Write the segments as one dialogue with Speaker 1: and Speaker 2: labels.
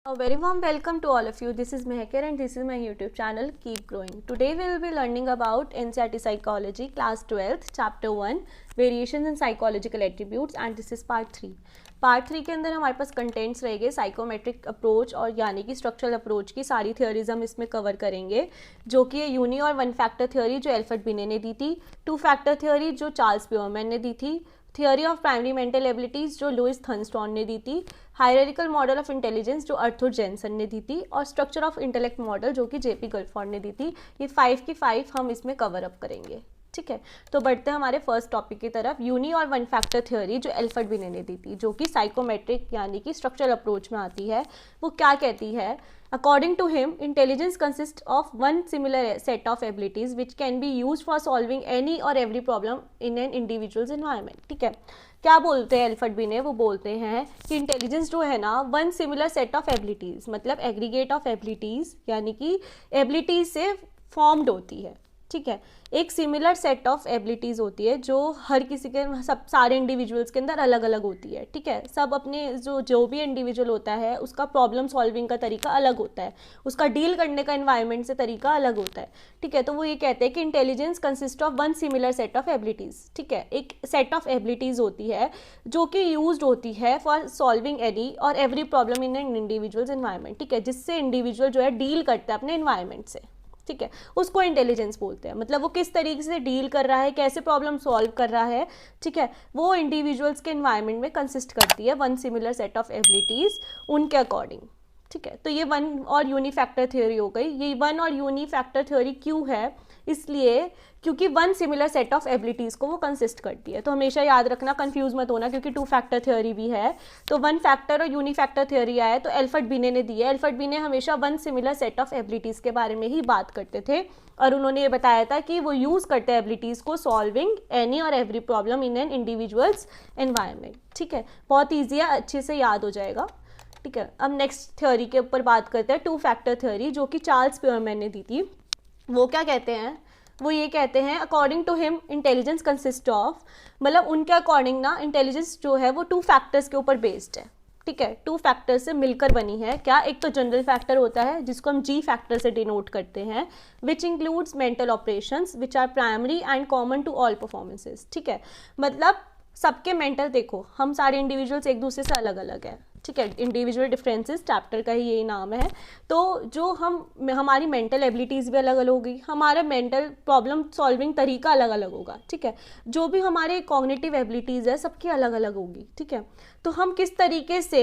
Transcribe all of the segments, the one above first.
Speaker 1: A very warm welcome to all of you. This is Mehker and this is my YouTube channel Keep Growing. Today we will be learning about NCERT Psychology Class 12th Chapter 1 Variations in Psychological Attributes and this is Part 3. Part 3 के अंदर हमारे पास contents रहेंगे psychometric approach और यानी कि structural approach की सारी theories हम इसमें कवर करेंगे, जो कि यूनी और वन फैक्टर थ्योरी जो एल्फ्रेड बिने ने दी थी, टू फैक्टर थ्योरी जो चार्ल्स प्योरमैन ने दी थी, theory of primary mental abilities जो लुइस थर्नस्टॉन ने दी थी, हायरार्किकल मॉडल ऑफ इंटेलिजेंस जो अर्थुर जेनसन ने दी थी और स्ट्रक्चर ऑफ इंटेलेक्ट मॉडल जो कि जेपी गलफोर्ड ने दी थी। ये 5 की 5 हम इसमें कवर अप करेंगे। ठीक है, तो बढ़ते हैं हमारे फर्स्ट टॉपिक की तरफ। यूनी और वन फैक्टर थ्योरी जो एल्फ्रेड बिने ने दी थी, जो कि साइकोमेट्रिक यानी कि स्ट्रक्चरल अप्रोच में आती है, वो क्या कहती है? According to him, intelligence consists of one similar set of abilities which can be used for solving any or every problem in an individual's environment. ठीक है, क्या बोलते हैं एल्फ्रेड बिने? वो बोलते हैं कि इंटेलिजेंस जो है ना, one similar set of abilities, मतलब एग्रीगेट ऑफ एबिलिटीज़ यानी कि एबिलिटीज से फॉर्म्ड होती है। ठीक है, एक सिमिलर सेट ऑफ एबिलिटीज़ होती है जो हर किसी के सब सारे इंडिविजुअल्स के अंदर अलग अलग होती है। ठीक है, सब अपने जो भी इंडिविजुअल होता है उसका प्रॉब्लम सॉल्विंग का तरीका अलग होता है, उसका डील करने का एनवायरनमेंट से तरीका अलग होता है। ठीक है, तो वो ये कहते हैं कि intelligence consist of one similar set of abilities. ठीक है, एक सेट ऑफ एबिलिटीज़ होती है जो कि यूज्ड होती है फॉर सॉल्विंग एनी और every problem in an individuals environment. ठीक है, जिससे इंडिविजुअल जो है डील करता है अपने एनवायरनमेंट से। ठीक है, उसको इंटेलिजेंस बोलते हैं। मतलब वो किस तरीके से डील कर रहा है, कैसे प्रॉब्लम सॉल्व कर रहा है। ठीक है, वो इंडिविजुअल्स के एनवायरनमेंट में कंसिस्ट करती है one similar set of abilities उनके अकॉर्डिंग। ठीक है, तो ये वन और यूनी फैक्टर थ्योरी हो गई। ये वन और यूनी फैक्टर थ्योरी क्यों है? इसलिए क्योंकि one similar set of abilities को वो कंसिस्ट करती है। तो हमेशा याद रखना, कंफ्यूज मत होना, क्योंकि टू फैक्टर थ्योरी भी है। तो वन फैक्टर और यूनी फैक्टर थ्योरी आया तो एल्फ्रेड बिने ने दी है। एल्फ्रेड बिने हमेशा one similar set of abilities के बारे में ही बात करते थे और उन्होंने ये बताया था कि वो यूज़ करते हैं एबिलिटीज़ को सॉल्विंग एनी और every problem in an individuals environment. ठीक है, बहुत ईजी है, अच्छे से याद हो जाएगा। ठीक है, अब नेक्स्ट थ्योरी के ऊपर बात करते हैं, टू फैक्टर थ्योरी जो कि चार्ल्स प्योरमैन ने दी थी। वो क्या कहते हैं? वो ये कहते हैं according to him intelligence consist of, मतलब उनके अकॉर्डिंग ना इंटेलिजेंस जो है वो टू फैक्टर्स के ऊपर बेस्ड है। ठीक है, टू फैक्टर से मिलकर बनी है। क्या? एक तो जनरल फैक्टर होता है जिसको हम जी फैक्टर से डिनोट करते हैं, which includes mental operations which are primary and common to all performances. ठीक है, मतलब सबके मेंटल, देखो हम सारे इंडिविजुअल्स एक दूसरे से अलग अलग है। ठीक है, इंडिविजुअल डिफरेंसेस चैप्टर का ही यही नाम है। तो जो हमारी मेंटल एबिलिटीज़ भी अलग अलग होगी, हमारा मेंटल प्रॉब्लम सॉल्विंग तरीका अलग अलग होगा। ठीक है, जो भी हमारे कॉग्निटिव एबिलिटीज़ है सबकी अलग अलग होगी। ठीक है, तो हम किस तरीके से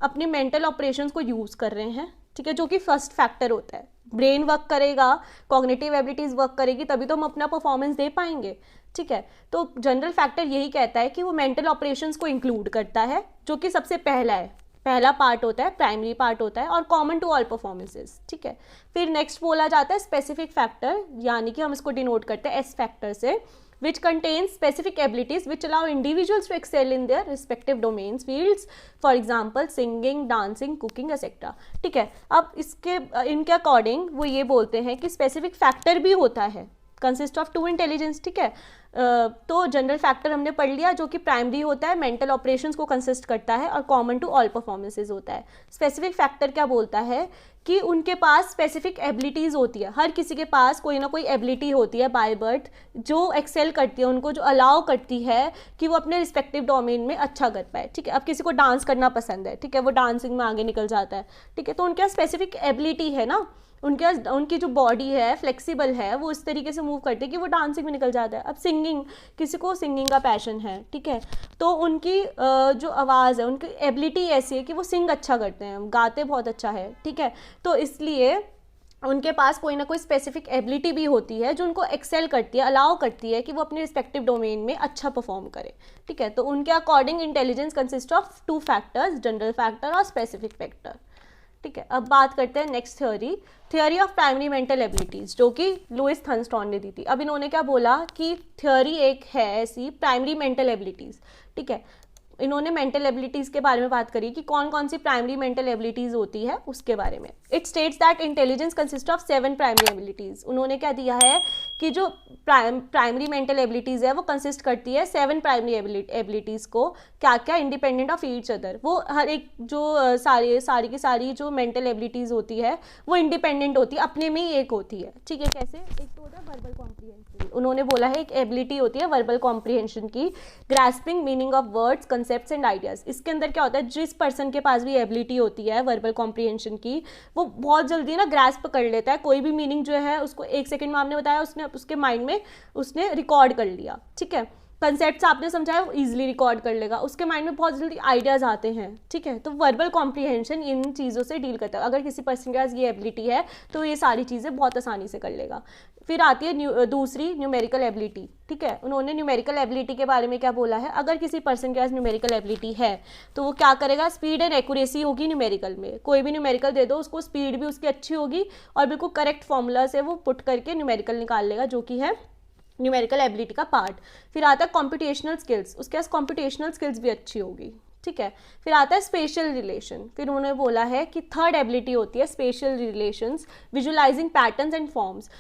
Speaker 1: अपने मेंटल ऑपरेशंस को यूज़ कर रहे हैं, ठीक है, जो कि फर्स्ट फैक्टर होता है। ब्रेन वर्क करेगा, कॉग्निटिव एबिलिटीज़ वर्क करेगी, तभी तो हम अपना परफॉर्मेंस दे पाएंगे। ठीक है, तो जनरल फैक्टर यही कहता है कि वो मेंटल ऑपरेशंस को इंक्लूड करता है, जो कि सबसे पहला पार्ट होता है, प्राइमरी पार्ट होता है और कॉमन टू ऑल परफॉर्मेंसेस। ठीक है, फिर नेक्स्ट बोला जाता है स्पेसिफिक फैक्टर, यानी कि हम इसको डिनोट करते हैं एस फैक्टर से, which contains specific abilities which allow individuals to excel in their respective domains fields, for example singing, dancing, cooking, etc. ठीक है, अब इनके अकॉर्डिंग वो ये बोलते हैं कि स्पेसिफिक फैक्टर भी होता है, कंसिस्ट ऑफ टू इंटेलिजेंस। ठीक है, तो जनरल फैक्टर हमने पढ़ लिया जो कि प्राइमरी होता है, मेंटल ऑपरेशंस को कंसिस्ट करता है और कॉमन टू ऑल परफॉर्मेंसेज होता है। स्पेसिफिक फैक्टर क्या बोलता है कि उनके पास स्पेसिफिक एबिलिटीज़ होती है, हर किसी के पास कोई ना कोई एबिलिटी होती है बाय बर्थ जो एक्सेल करती है उनको, जो अलाउ करती है कि वो अपने रिस्पेक्टिव डोमेन में अच्छा कर पाए। ठीक है, अब किसी को डांस करना पसंद है, ठीक है, वो डांसिंग में आगे निकल जाता है। ठीक है, तो उनके पास स्पेसिफिक एबिलिटी है ना, उनकी जो बॉडी है फ्लेक्सिबल है, वो इस तरीके से मूव करते हैं कि वो डांसिंग में निकल जाता है। अब सिंगिंग, किसी को सिंगिंग का पैशन है, ठीक है, तो उनकी जो आवाज़ है, उनकी एबिलिटी ऐसी है कि वो सिंग अच्छा करते हैं, गाते बहुत अच्छा है। ठीक है, तो इसलिए उनके पास कोई ना कोई स्पेसिफिक एबिलिटी भी होती है जो उनको एक्सेल करती है, अलाउ करती है कि वो अपने रिस्पेक्टिव डोमेन में अच्छा परफॉर्म करे। ठीक है, तो उनके according intelligence consist of two factors, general factor और स्पेसिफिक फैक्टर। ठीक है, अब बात करते हैं next theory of primary mental abilities जो कि लुइस थर्नस्टॉन ने दी थी। अब इन्होंने क्या बोला कि थ्योरी एक है ऐसी प्राइमरी मेंटल एबिलिटीज़। ठीक है, इन्होंने मेंटल एबिलिटीज़ के बारे में बात करी कि कौन कौन सी प्राइमरी मेंटल एबिलिटीज़ होती है उसके बारे में। It states that intelligence consist of 7 primary abilities. उन्होंने क्या दिया है कि जो प्राइमरी मेंटल एबिलिटीज़ है वो कंसिस्ट करती है 7 प्राइमरी एबिलिटीज़ को। क्या क्या? Independent of each other. वो हर एक जो सारी की सारी जो मेंटल एबिलिटीज़ होती है वो इंडिपेंडेंट होती है, अपने में ही एक होती है। ठीक है, कैसे? एक तो होता है वर्बल कॉम्प्रीहेंशन। उन्होंने बोला है एक एबिलिटी होती है वर्बल कॉम्प्रीहेंशन की, grasping meaning of words, concepts and ideas. इसके अंदर क्या होता है, जिस पर्सन के पास भी एबिलिटी होती है वर्बल कॉम्प्रीहेंशन की, वो बहुत जल्दी ना ग्रास्प कर लेता है कोई भी मीनिंग जो है उसको 1 सेकंड में आपने बताया उसने उसके माइंड में उसने रिकॉर्ड कर लिया। ठीक है, कंसेप्ट्स आपने समझाया वो इजीली रिकॉर्ड कर लेगा, उसके माइंड में बहुत जल्दी आइडियाज़ आते हैं। ठीक है, तो वर्बल कॉम्प्रीहेंशन इन चीज़ों से डील करता है। अगर किसी पर्सन के पास ये एबिलिटी है तो ये सारी चीज़ें बहुत आसानी से कर लेगा। फिर आती है दूसरी न्यूमेरिकल एबिलिटी। ठीक है, उन्होंने न्यूमेरिकल एबिलिटी के बारे में क्या बोला है, अगर किसी पर्सन के पास न्यूमेरिकल एबिलिटी है तो वो क्या करेगा, स्पीड एंड एक्यूरेसी होगी न्यूमेरिकल में। कोई भी न्यूमेरिकल दे दो उसको स्पीड भी उसकी अच्छी होगी और बिल्कुल करेक्ट फॉर्मूला से वो पुट करके न्यूमेरिकल निकाल लेगा, जो कि है न्यूमेरिकल एबिलिटी का पार्ट। फिर आता है कॉम्पिटिशनल स्किल्स, उसके पास कॉम्पिटिशनल स्किल्स भी अच्छी होगी। ठीक है, फिर आता है स्पेशल रिलेशन। फिर उन्होंने बोला है कि थर्ड एबिलिटी होती है special relations, visualising patterns and forms.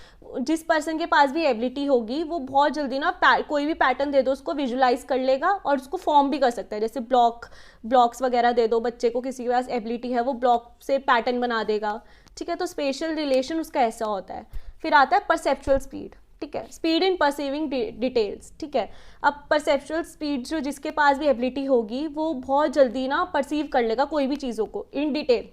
Speaker 1: जिस पर्सन के पास भी एबिलिटी होगी वो बहुत जल्दी ना कोई भी पैटर्न दे दो उसको विजुअलाइज कर लेगा और उसको फॉर्म भी कर सकता है। जैसे ब्लॉक्स वगैरह दे दो बच्चे को, किसी के पास एबिलिटी है वो ब्लॉक से पैटर्न बना देगा। ठीक है, तो स्पेशल रिलेशन उसका ऐसा होता है। फिर आता है परसेप्चुअल स्पीड। ठीक है, स्पीड इन परसीविंग डिटेल्स। ठीक है, अब परसेप्चुअल स्पीड जो जिसके पास भी एबिलिटी होगी वो बहुत जल्दी ना परसीव कर लेगा कोई भी चीज़ों को इन डिटेल।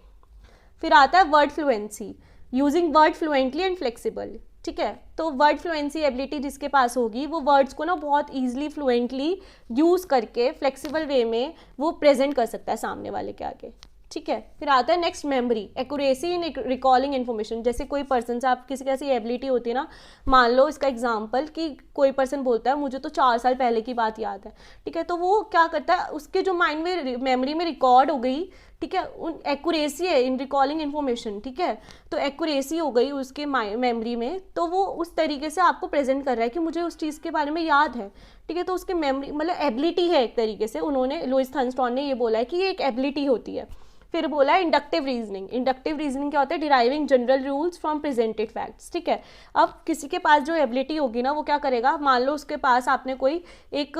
Speaker 1: फिर आता है word fluency, using word fluently and flexible. ठीक है, तो वर्ड फ्लुएंसी एबिलिटी जिसके पास होगी वो वर्ड्स को ना बहुत ईजिली फ्लुएंटली यूज़ करके फ्लेक्सिबल वे में वो प्रेजेंट कर सकता है सामने वाले के आगे। ठीक है, फिर आता है next memory, accuracy in recalling information. जैसे कोई पर्सन से आप किसी कैसी एबिलिटी होती है ना, मान लो इसका एग्जांपल कि कोई पर्सन बोलता है मुझे तो 4 साल पहले की बात याद है। ठीक है, तो वो क्या करता है उसके जो माइंड में मेमोरी में रिकॉर्ड हो गई। ठीक है, उन एक्यूरेसी है इन रिकॉलिंग इन्फॉर्मेशन। ठीक है, तो एक्यूरेसी हो गई उसके मेमोरी में, तो वो उस तरीके से आपको प्रेजेंट कर रहा है कि मुझे उस चीज़ के बारे में याद है। ठीक है, तो उसके मेमोरी मतलब एबिलिटी है एक तरीके से। उन्होंने लुइस थर्नस्टॉन ने ये बोला है कि ये एक एबिलिटी होती है। फिर बोला है इंडक्टिव रीजनिंग। इंडक्टिव रीजनिंग क्या होता है, deriving general rules from presented facts. ठीक है, अब किसी के पास जो एबिलिटी होगी ना वो क्या करेगा, मान लो उसके पास आपने कोई एक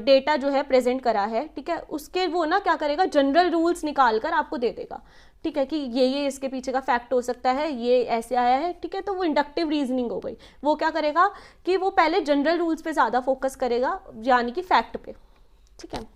Speaker 1: डेटा जो है प्रेजेंट करा है। ठीक है, उसके वो ना क्या करेगा, जनरल रूल्स निकाल कर आपको दे देगा। ठीक है, कि ये इसके पीछे का फैक्ट हो सकता है, ये ऐसे आया है। ठीक है, तो वो इंडक्टिव रीजनिंग हो गई। वो क्या करेगा कि वो पहले जनरल रूल्स पे ज़्यादा फोकस करेगा यानी कि फैक्ट पे। ठीक है,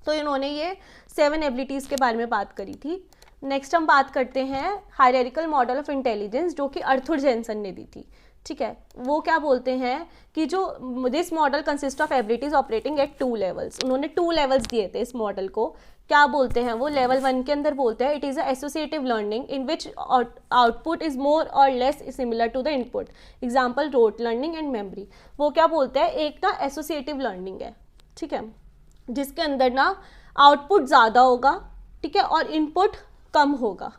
Speaker 1: तो इन्होंने ये 7 एबिलिटीज़ के बारे में बात करी थी। नेक्स्ट हम बात करते हैं हायरार्किकल मॉडल ऑफ इंटेलिजेंस, जो कि अर्थुर जेनसन ने दी थी। ठीक है, वो क्या बोलते हैं कि जो this model consist of abilities operating eight 2 levels. उन्होंने 2 लेवल्स दिए थे इस मॉडल को। क्या बोलते हैं वो, लेवल 1 के अंदर बोलते हैं it is a associative learning in which output is more और less similar to the input, example rote learning and memory. वो क्या बोलते हैं, एक ना एसोसिएटिव लर्निंग है। ठीक है, जिसके अंदर ना आउटपुट ज़्यादा होगा। ठीक है, और इनपुट कम होगा।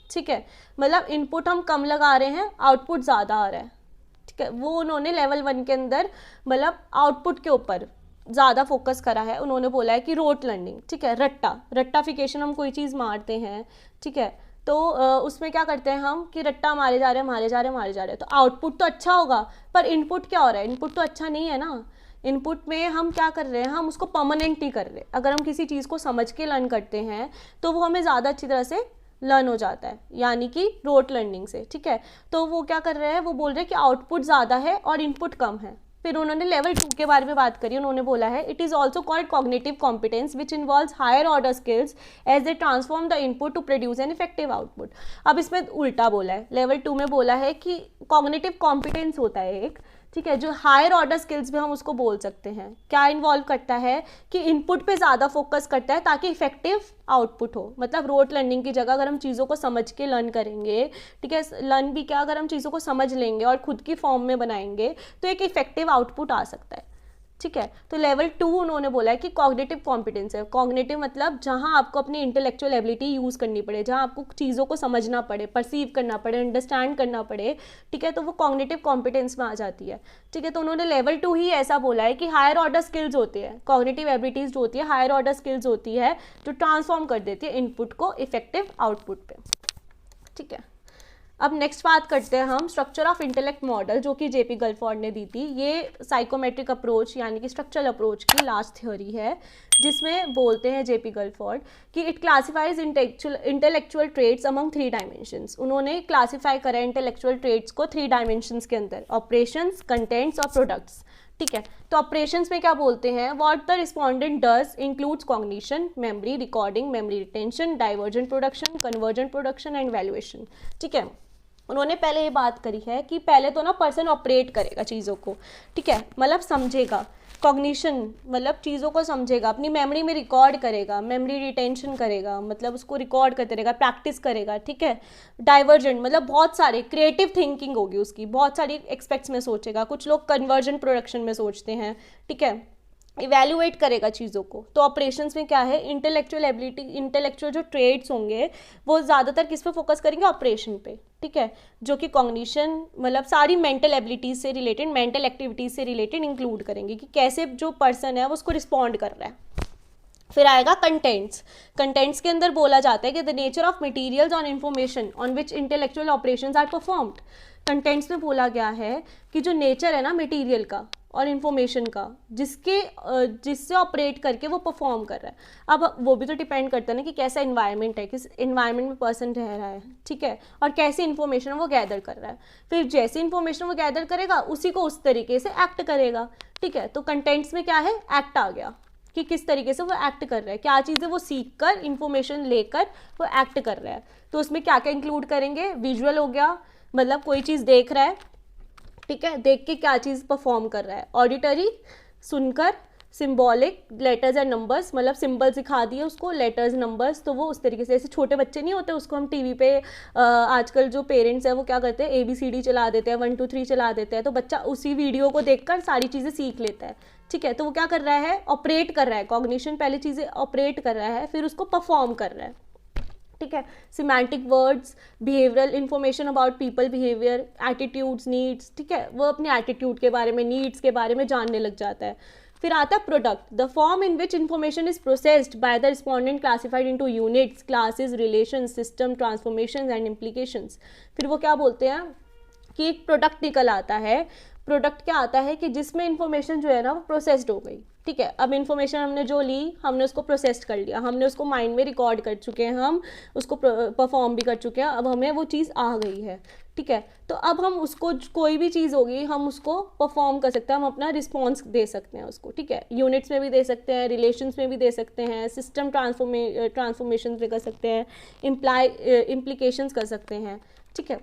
Speaker 1: ठीक है, मतलब इनपुट हम कम लगा रहे हैं, आउटपुट ज़्यादा आ रहा है। ठीक है, वो उन्होंने लेवल 1 के अंदर मतलब आउटपुट के ऊपर ज़्यादा फोकस करा है। उन्होंने बोला है कि रोट लर्निंग। ठीक है, रट्टाफिकेशन, हम कोई चीज़ मारते हैं। ठीक है, तो उसमें क्या करते हैं हम कि रट्टा मारे जा रहे हैं, तो आउटपुट तो अच्छा होगा पर इनपुट क्या हो रहा है, इनपुट तो अच्छा नहीं है ना। इनपुट में हम क्या कर रहे हैं, हम उसको परमानेंट ही कर रहे हैं। अगर हम किसी चीज़ को समझ के लर्न करते हैं तो वो हमें ज़्यादा अच्छी तरह से लर्न हो जाता है, यानी कि रोट लर्निंग से। ठीक है, तो वो क्या कर रहे हैं, वो बोल रहे हैं कि आउटपुट ज़्यादा है और इनपुट कम है। फिर उन्होंने लेवल 2 के बारे में बात करी। उन्होंने बोला है it is also called cognitive competence which involves higher order skills as they transform the input to produce an effective output. अब इसमें उल्टा बोला है, लेवल 2 में बोला है कि कॉग्निटिव कॉम्पिटेंस होता है एक। ठीक है, जो हायर ऑर्डर स्किल्स भी हम उसको बोल सकते हैं। क्या इन्वॉल्व करता है कि इनपुट पे ज़्यादा फोकस करता है ताकि इफेक्टिव आउटपुट हो। मतलब रोट लर्निंग की जगह अगर हम चीज़ों को समझ के लर्न करेंगे, ठीक है, लर्न भी क्या, अगर हम चीज़ों को समझ लेंगे और खुद की फॉर्म में बनाएंगे तो एक इफेक्टिव आउटपुट आ सकता है। ठीक है। तो लेवल 2 उन्होंने बोला है कि कॉग्निटिव कॉम्पिटेंस है। कॉग्निटिव मतलब जहाँ आपको अपनी इंटेलेक्चुअल एबिलिटी यूज़ करनी पड़े, जहाँ आपको चीज़ों को समझना पड़े, परसीव करना पड़े, अंडरस्टैंड करना पड़े, ठीक है, तो वो कॉग्निटिव कॉम्पिटेंस में आ जाती है। ठीक है, तो उन्होंने लेवल 2 ही ऐसा बोला है कि हायर ऑर्डर स्किल्स होती है, कॉग्निटिव एबिलिटीज़ जो होती है हायर ऑर्डर स्किल्स होती है, जो ट्रांसफॉर्म कर देती है इनपुट को इफेक्टिव आउटपुट पे। ठीक है, अब नेक्स्ट बात करते हैं हम स्ट्रक्चर ऑफ इंटेलेक्ट मॉडल, जो कि जेपी गलफोर्ड ने दी थी। ये साइकोमेट्रिक अप्रोच यानी कि स्ट्रक्चरल अप्रोच की लास्ट थ्योरी है, जिसमें बोलते हैं जेपी गलफोर्ड कि it classifies intellectual traits among 3 dimensions. उन्होंने क्लासीफाई करा इंटेलेक्चुअल ट्रेट्स को 3 डायमेंशंस के अंदर, ऑपरेशंस, कंटेंट्स और प्रोडक्ट्स। ठीक है, तो ऑपरेशंस में क्या बोलते हैं, what the respondent does includes cognition, memory recording, memory retention, divergent production, convergent production and valuation. ठीक है, उन्होंने पहले ये बात करी है कि पहले तो ना पर्सन ऑपरेट करेगा चीज़ों को, ठीक है, मतलब समझेगा। कॉग्निशन मतलब चीज़ों को समझेगा, अपनी मेमोरी में रिकॉर्ड करेगा, मेमोरी रिटेंशन करेगा, मतलब उसको रिकॉर्ड करते रहेगा, प्रैक्टिस करेगा। ठीक है, डाइवर्जेंट मतलब बहुत सारे क्रिएटिव थिंकिंग होगी उसकी, बहुत सारी एक्सपेक्ट्स में सोचेगा। कुछ लोग कन्वर्जन प्रोडक्शन में सोचते हैं। ठीक है, इवेल्युएट करेगा चीज़ों को। तो ऑपरेशंस में क्या है, इंटेलेक्चुअल एबिलिटी, इंटेलेक्चुअल जो ट्रेड्स होंगे वो ज़्यादातर किस पे फोकस करेंगे, ऑपरेशन पे। ठीक है, जो कि कॉग्निशन मतलब सारी मेंटल एबिलिटीज़ से रिलेटेड, मेंटल एक्टिविटीज़ से रिलेटेड इंक्लूड करेंगे कि कैसे जो पर्सन है वो उसको रिस्पॉन्ड कर रहा है। फिर आएगा कंटेंट्स। कंटेंट्स के अंदर बोला जाता है कि the nature of materials on information on which intellectual operations are performed. Contents में बोला गया है कि जो नेचर है ना मटेरियल का और इन्फॉर्मेशन का, जिससे ऑपरेट करके वो परफॉर्म कर रहा है। अब वो भी तो डिपेंड करता है ना कि कैसा इन्वायरमेंट है, किस इन्वायरमेंट में पर्सन रह रहा है। ठीक है, और कैसी इन्फॉर्मेशन वो गैदर कर रहा है। फिर जैसी इन्फॉर्मेशन वो गैदर करेगा उसी को उस तरीके से एक्ट करेगा। ठीक है, तो कंटेंट्स में क्या है, एक्ट आ गया कि किस तरीके से वो एक्ट कर रहा है, क्या चीज़ें वो सीख कर, इन्फॉर्मेशन लेकर वो एक्ट कर रहा है। तो उसमें क्या क्या इंक्लूड करेंगे, विजुअल हो गया, मतलब कोई चीज़ देख रहा है, ठीक है, देख के क्या चीज़ परफॉर्म कर रहा है। ऑडिटरी, सुनकर, सिंबॉलिक, लेटर्स एंड नंबर्स, मतलब सिंबल सिखा दिए उसको, लेटर्स नंबर्स, तो वो उस तरीके से, जैसे छोटे बच्चे नहीं होते उसको हम टीवी पे आजकल जो पेरेंट्स हैं वो क्या करते हैं, ABCD चला देते हैं, 1 2 3 चला देते हैं, तो बच्चा उसी वीडियो को देखकर सारी चीज़ें सीख लेता है। ठीक है, तो वो क्या कर रहा है, ऑपरेट कर रहा है। कॉग्निशन पहले चीज़ें ऑपरेट कर रहा है, फिर उसको परफॉर्म कर रहा है। ठीक है, semantic words, behavioural information about people behaviour, attitudes, needs. ठीक है, वो अपने एटीट्यूड के बारे में, नीड्स के बारे में जानने लग जाता है। फिर आता है product, the form in which information is processed by the respondent classified into units, classes, relation, system, transformation and implications. फिर वो क्या बोलते हैं कि एक प्रोडक्ट निकल आता है। प्रोडक्ट क्या आता है कि जिसमें इंफॉर्मेशन जो है ना वो प्रोसेस्ड हो गई। ठीक है, अब इन्फॉर्मेशन हमने जो ली, हमने उसको प्रोसेस कर लिया, हमने उसको माइंड में रिकॉर्ड कर चुके हैं, हम उसको परफॉर्म भी कर चुके हैं, अब हमें वो चीज़ आ गई है। ठीक है, तो अब हम उसको, कोई भी चीज़ होगी हम उसको परफॉर्म कर सकते हैं, हम अपना रिस्पॉन्स दे सकते हैं उसको। ठीक है, यूनिट्स में भी दे सकते हैं, रिलेशंस में भी दे सकते हैं, सिस्टम ट्रांसफॉर्मेशन भी कर सकते हैं, इम्प्लीकेशंस कर सकते हैं। ठीक है,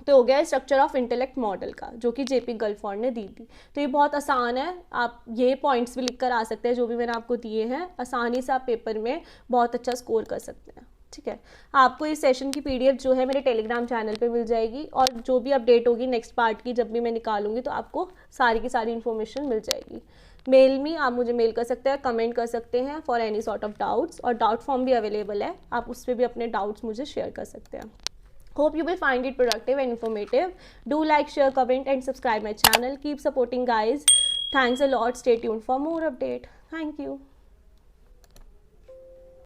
Speaker 1: तो हो गया स्ट्रक्चर ऑफ इंटेलेक्ट मॉडल का, जो कि जेपी गलफोर्ड ने दी थी। तो ये बहुत आसान है, आप ये पॉइंट्स भी लिख कर आ सकते हैं जो भी मैंने आपको दिए हैं, आसानी से आप पेपर में बहुत अच्छा स्कोर कर सकते हैं। ठीक है, आपको इस सेशन की PDF जो है मेरे टेलीग्राम चैनल पे मिल जाएगी, और जो भी अपडेट होगी नेक्स्ट पार्ट की जब भी मैं निकालूंगी तो आपको सारी की सारी इन्फॉर्मेशन मिल जाएगी। मेल में आप मुझे मेल कर सकते हैं, कमेंट कर सकते हैं for any sort of doubts, और डाउट फॉर्म भी अवेलेबल है, आप उस पर भी अपने डाउट्स मुझे शेयर कर सकते हैं। Hope you will find it productive and informative. Do like, share, comment and subscribe my channel. Keep supporting guys. Thanks a lot. Stay tuned for more update. Thank you.